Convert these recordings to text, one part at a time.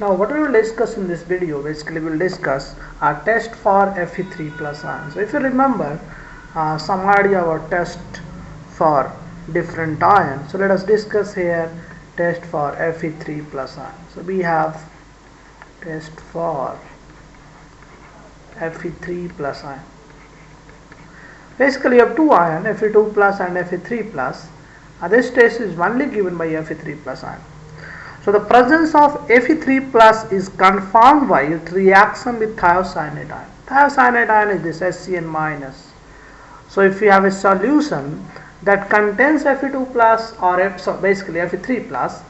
Now what we will discuss in this video, basically we will discuss a test for Fe3 plus ion. So if you remember some idea about test for different ions, so let us discuss here test for Fe3 plus ion. So we have test for Fe3 plus ion. Basically you have two ion, Fe2 plus and Fe3 plus. This test is only given by Fe3 plus ion. So the presence of Fe3 plus is confirmed by its reaction with thiocyanide ion. Thiocyanide ion is this HCN minus. So if you have a solution that contains Fe2 plus or basically Fe3 plus,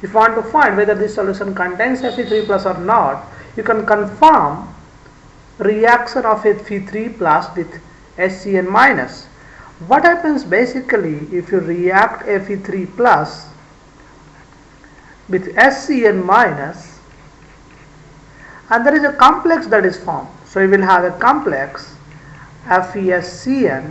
if you want to find whether this solution contains Fe3 plus or not, you can confirm reaction of Fe3 plus with HCN minus. What happens basically if you react Fe3 plus with HCN minus and there is a complex that is formed. So you will have a complex FeSCN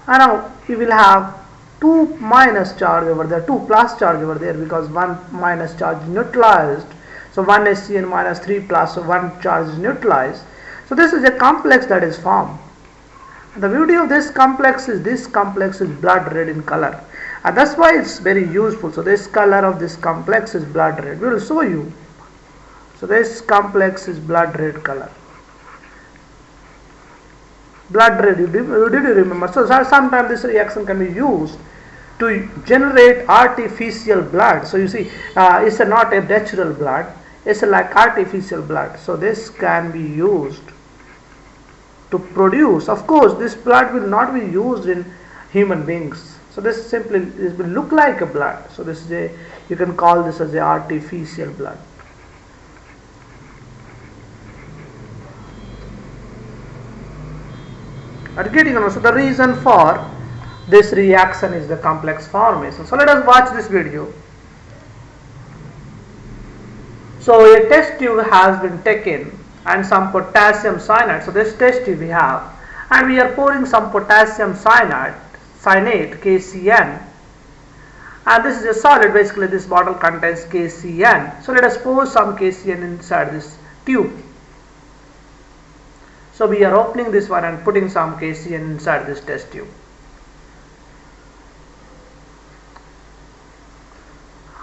and now you will have 2 minus charge over there, 2 plus charge over there because 1 minus charge is neutralized. So 1 HCN minus 3 plus, so 1 charge is neutralized. So this is a complex that is formed. The beauty of this complex is blood red in color. And that's why it's very useful. So this color of this complex is blood red. We will show you. So this complex is blood red color. Blood red, did you remember? So sometimes this reaction can be used to generate artificial blood. So you see, it's not a natural blood. It's like artificial blood. So this can be used to produce. Of course, this blood will not be used in human beings. So this will look like a blood. So this is you can call this as a artificial blood. Are you getting on? So the reason for this reaction is the complex formation. So let us watch this video. So a test tube has been taken and some potassium cyanide. So this test tube we have, and we are pouring some potassium cyanide KCN, and this is a solid. Basically this bottle contains KCN. So let us pour some KCN inside this tube. So we are opening this one and putting some KCN inside this test tube.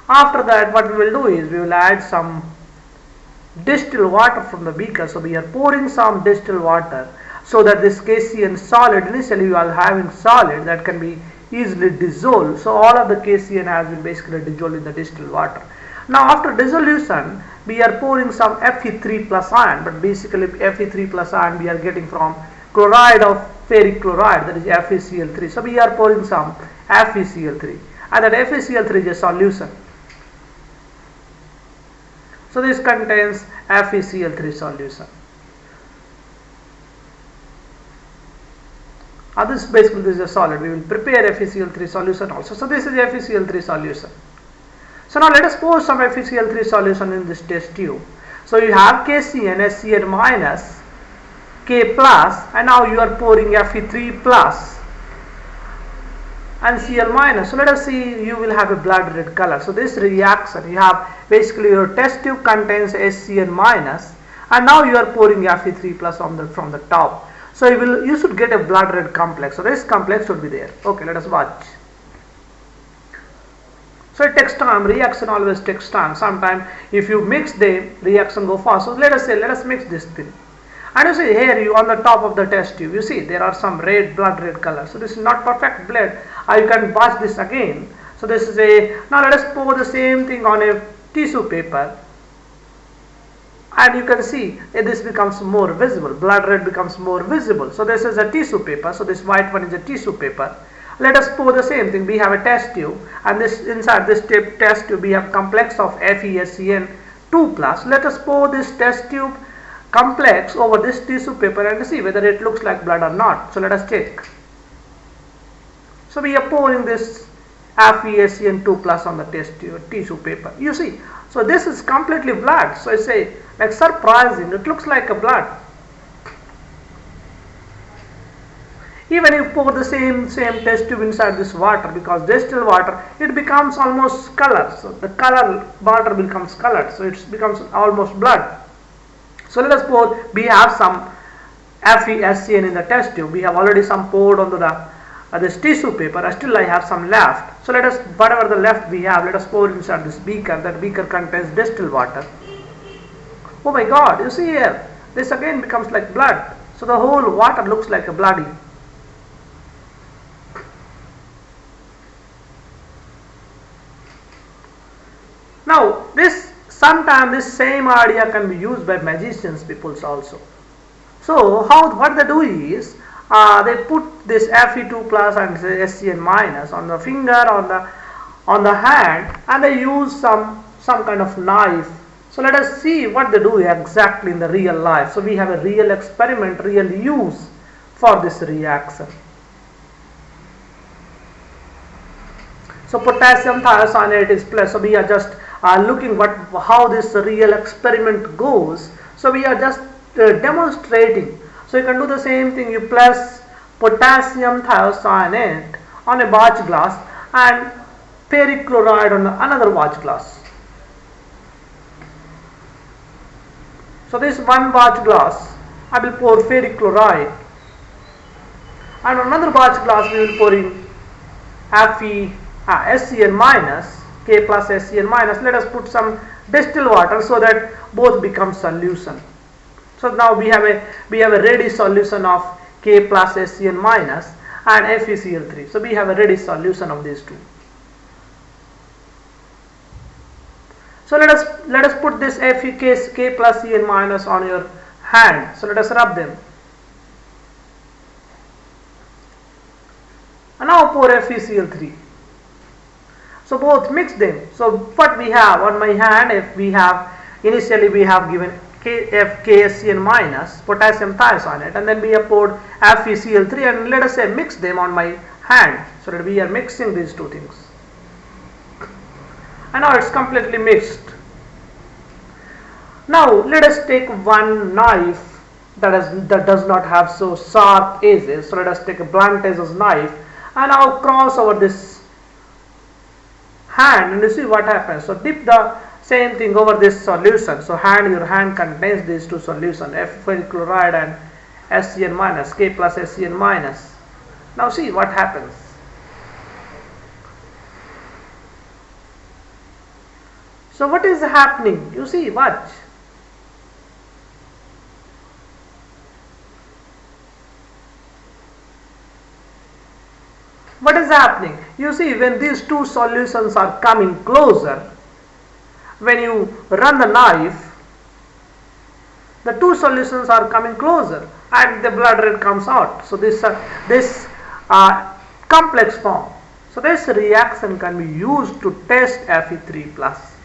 After that, what we will do is we will add some distilled water from the beaker. So we are pouring some distilled water so that this KCN solid, initially we are having solid that can be easily dissolved. So all of the KCN has been basically dissolved in the distilled water. Now after dissolution, we are pouring some Fe3 plus ion, but basically Fe3 plus ion we are getting from chloride of ferric chloride, that is FeCl3. So we are pouring some FeCl3, and that FeCl3 is a solution. So this contains FeCl3 solution. This is a solid. We will prepare FeCl3 solution also. So this is FeCl3 solution. So now let us pour some FeCl3 solution in this test tube. So you have KCN, HCN minus, K plus, and now you are pouring Fe3 plus and Cl minus. So let us see, you will have a blood red color. So this reaction, you have basically your test tube contains HCN minus, and now you are pouring Fe3 plus from the top. So you should get a blood red complex. So this complex should be there. Okay, let us watch. So it takes time. Reaction always takes time. Sometimes if you mix the reaction go fast. So let us mix this thing. And you see here, you on the top of the test tube, you see there are some blood red color. So this is not perfect blood. You can watch this again. So this is now let us pour the same thing on a tissue paper. And you can see this becomes more visible. Blood red becomes more visible. So this is a tissue paper. So this white one is a tissue paper. Let us pour the same thing. We have a test tube, and inside this test tube we have complex of FeSCN 2 plus. Let us pour this test tube complex over this tissue paper and see whether it looks like blood or not. So let us check. So we are pouring this FeSCN 2 plus on the tissue paper. You see, so this is completely blood. So it's like surprising. It looks like a blood. Even if you pour the same test tube inside this water, because distilled water, it becomes almost colored. So the color water becomes colored. So it becomes almost blood. So let us pour. We have some FeSCN in the test tube. We have already some poured onto this tissue paper. Still I have some left. So let us, whatever the left we have, let us pour inside this beaker. That beaker contains distilled water. Oh my God! You see here, this again becomes like blood. So the whole water looks like a bloody. Now sometimes this same idea can be used by magicians peoples also. So what they do is they put this Fe2 plus and SCN minus on the finger, on the hand, and they use some kind of knife. So let us see what they do exactly in the real life. So we have a real experiment, real use for this reaction. So potassium thiocyanate is plus. So we are just looking how this real experiment goes. So we are just demonstrating. So you can do the same thing. You place potassium thiocyanate on a watch glass and ferric chloride on another watch glass. So this one watch glass, I will pour ferric chloride, and another watch glass we will pour in SCN minus, K plus SCN minus. Let us put some distilled water so that both become solution. So now we have a ready solution of K plus SCN minus and FeCl3. So we have a ready solution of these two. So let us put this K plus Cn minus on your hand. So let us rub them. And now pour FeCl3. So both mix them. So what we have on my hand, initially we have given KSCN minus potassium thiocyanate, and then we have poured FeCl3, and let us say mix them on my hand. So that we are mixing these two things. And now it's completely mixed. Now let us take one knife that does not have so sharp edges. So let us take a blunt edges knife and now cross over this hand, and you see what happens. So dip the same thing over this solution. So your hand contains these two solutions, ferric chloride and SCN minus, K plus SCN minus. Now see what happens. So what is happening? You see, watch. What is happening? You see, when these two solutions are coming closer, when you run the knife, the two solutions are coming closer and the blood red comes out. So this complex form. So this reaction can be used to test Fe3 plus.